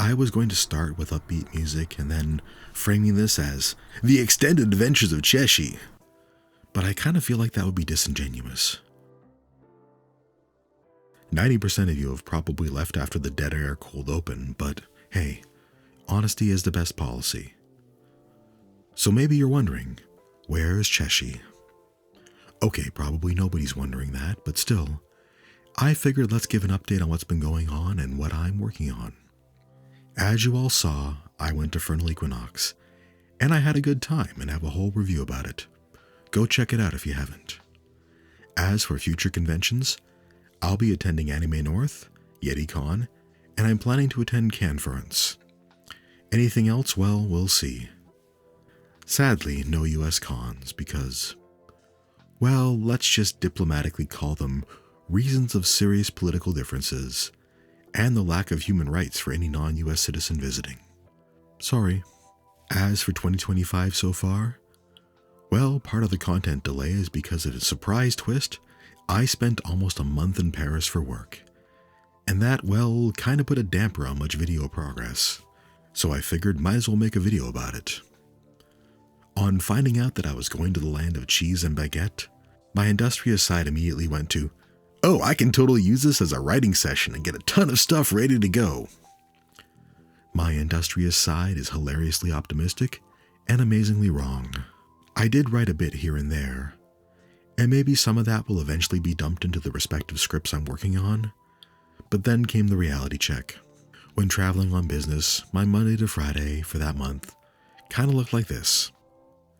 I was going to start with upbeat music and then framing this as the extended adventures of Cheshie, but I kind of feel like that would be disingenuous. 90% of you have probably left after the dead air cold open, but hey, honesty is the best policy. So maybe you're wondering, where is Cheshie? Okay, probably nobody's wondering that, but still, I figured let's give an update on what's been going on and what I'm working on. As you all saw, I went to Fernal Equinox, and I had a good time and have a whole review about it. Go check it out if you haven't. As for future conventions, I'll be attending Anime North, YetiCon, and I'm planning to attend Canference. Anything else, well, we'll see. Sadly, no US cons because, well, let's just diplomatically call them reasons of serious political differences and the lack of human rights for any non-US citizen visiting. Sorry. As for 2025 so far, well, part of the content delay is because of a surprise twist. I spent almost a month in Paris for work, and that, well, kind of put a damper on much video progress, so I figured might as well make a video about it. On finding out that I was going to the land of cheese and baguette, my industrious side immediately went to, oh, I can totally use this as a writing session and get a ton of stuff ready to go. My industrious side is hilariously optimistic and amazingly wrong. I did write a bit here and there, and maybe some of that will eventually be dumped into the respective scripts I'm working on, but then came the reality check. When traveling on business, my Monday to Friday for that month kind of looked like this.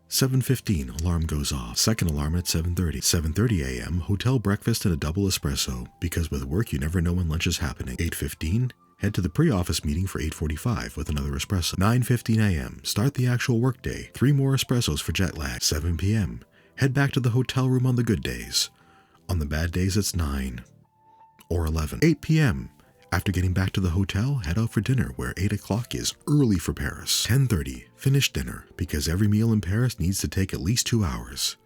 7:15, alarm goes off. Second alarm at 7:30. 7:30 a.m., hotel breakfast and a double espresso, because with work you never know when lunch is happening. 8:15, head to the pre-office meeting for 8:45 with another espresso. 9:15 a.m., start the actual workday. 3 more espressos for jet lag. 7 p.m., head back to the hotel room on the good days. On the bad days it's 9 or 11. 8 p.m., after getting back to the hotel, head out for dinner where 8 o'clock is early for Paris. 10:30, finish dinner because every meal in Paris needs to take at least 2 hours.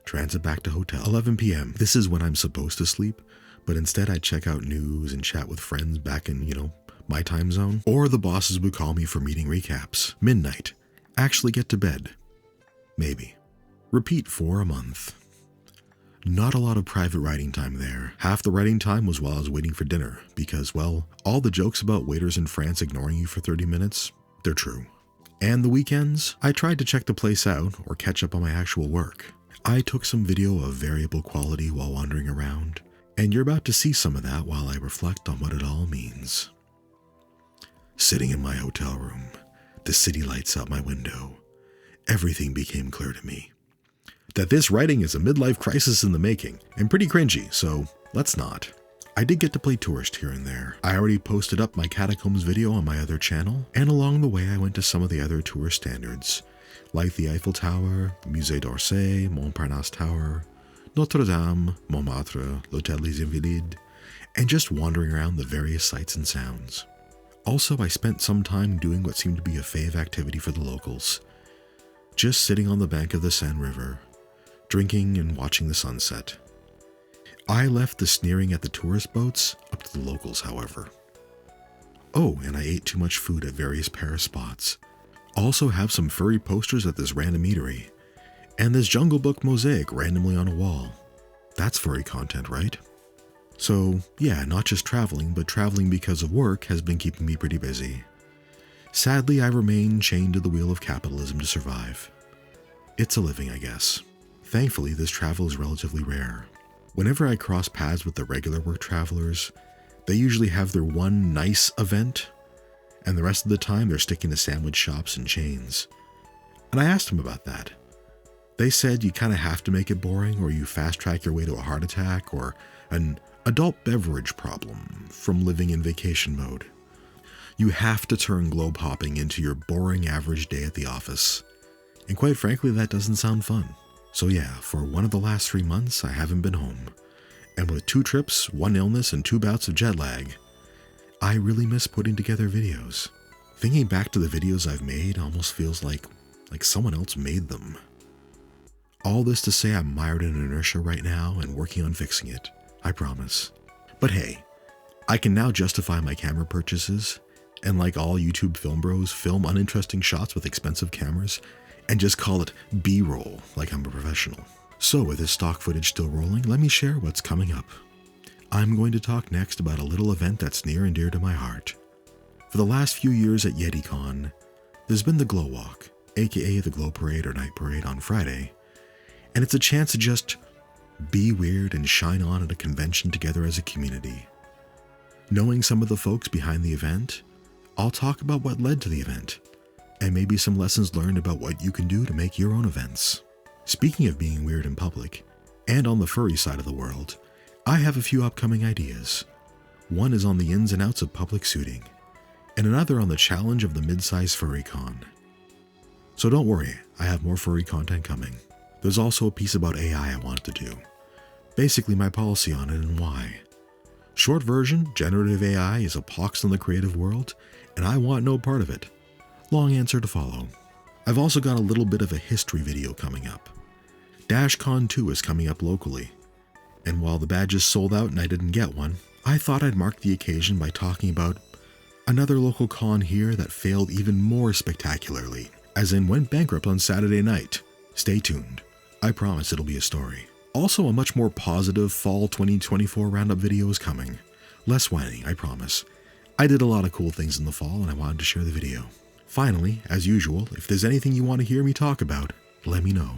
Transit back to hotel. 11 p.m., this is when I'm supposed to sleep, but instead I check out news and chat with friends back in, my time zone. Or the bosses would call me for meeting recaps. Midnight, actually get to bed. Maybe. Repeat for a month. Not a lot of private writing time there. Half the writing time was while I was waiting for dinner, because, well, all the jokes about waiters in France ignoring you for 30 minutes, they're true. And the weekends, I tried to check the place out or catch up on my actual work. I took some video of variable quality while wandering around, and you're about to see some of that while I reflect on what it all means. Sitting in my hotel room, the city lights out my window, everything became clear to me. That this writing is a midlife crisis in the making, and pretty cringy, so let's not. I did get to play tourist here and there. I already posted up my Catacombs video on my other channel, and along the way I went to some of the other tourist standards, like the Eiffel Tower, Musée d'Orsay, Montparnasse Tower, Notre Dame, Montmartre, l'Hôtel des Invalides, and just wandering around the various sights and sounds. Also, I spent some time doing what seemed to be a fave activity for the locals, just sitting on the bank of the Seine River, drinking and watching the sunset. I left the sneering at the tourist boats up to the locals, however. Oh, and I ate too much food at various Paris spots. Also have some furry posters at this random eatery, and this Jungle Book mosaic randomly on a wall. That's furry content, right? So, yeah, not just traveling, but traveling because of work has been keeping me pretty busy. Sadly, I remain chained to the wheel of capitalism to survive. It's a living, I guess. Thankfully, this travel is relatively rare. Whenever I cross paths with the regular work travelers, they usually have their one nice event, and the rest of the time they're sticking to sandwich shops and chains. And I asked them about that. They said you kind of have to make it boring, or you fast track your way to a heart attack or an adult beverage problem from living in vacation mode. You have to turn globe hopping into your boring average day at the office. And quite frankly, that doesn't sound fun. So yeah, for one of the last 3 months, I haven't been home. And with 2 trips, 1 illness, and 2 bouts of jet lag, I really miss putting together videos. Thinking back to the videos I've made almost feels like someone else made them. All this to say I'm mired in inertia right now and working on fixing it, I promise. But hey, I can now justify my camera purchases, and like all YouTube film bros, film uninteresting shots with expensive cameras and just call it B-roll like I'm a professional. So with this stock footage still rolling, let me share what's coming up. I'm going to talk next about a little event that's near and dear to my heart. For the last few years at YetiCon, there's been the Glow Walk, aka the Glow Parade or Night Parade on Friday, and it's a chance to just be weird and shine on at a convention together as a community. Knowing some of the folks behind the event, I'll talk about what led to the event, and maybe some lessons learned about what you can do to make your own events. Speaking of being weird in public, and on the furry side of the world, I have a few upcoming ideas. One is on the ins and outs of public suiting, and another on the challenge of the mid-size furry con. So don't worry, I have more furry content coming. There's also a piece about AI I want to do. Basically my policy on it and why. Short version, generative AI is a pox in the creative world, and I want no part of it. Long answer to follow. I've also got a little bit of a history video coming up. DashCon 2 is coming up locally, and while the badges sold out and I didn't get one, I thought I'd mark the occasion by talking about another local con here that failed even more spectacularly, as in went bankrupt on Saturday night. Stay tuned. I promise it'll be a story. Also, a much more positive fall 2024 roundup video is coming. Less whining, I promise. I did a lot of cool things in the fall and I wanted to share the video. Finally, as usual, if there's anything you want to hear me talk about, let me know.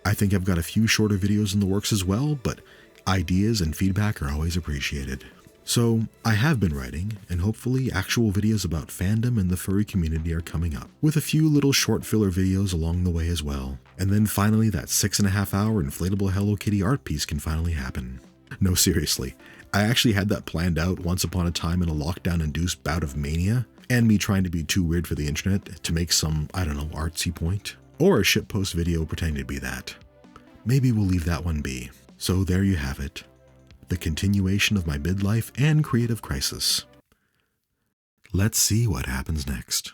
I think I've got a few shorter videos in the works as well, but ideas and feedback are always appreciated. So, I have been writing, and hopefully actual videos about fandom and the furry community are coming up, with a few little short filler videos along the way as well. And then finally that 6.5 hour inflatable Hello Kitty art piece can finally happen. No, seriously, I actually had that planned out once upon a time in a lockdown-induced bout of mania, and me trying to be too weird for the internet to make some, I don't know, artsy point. Or a shitpost video pretending to be that. Maybe we'll leave that one be. So there you have it. The continuation of my midlife and creative crisis. Let's see what happens next.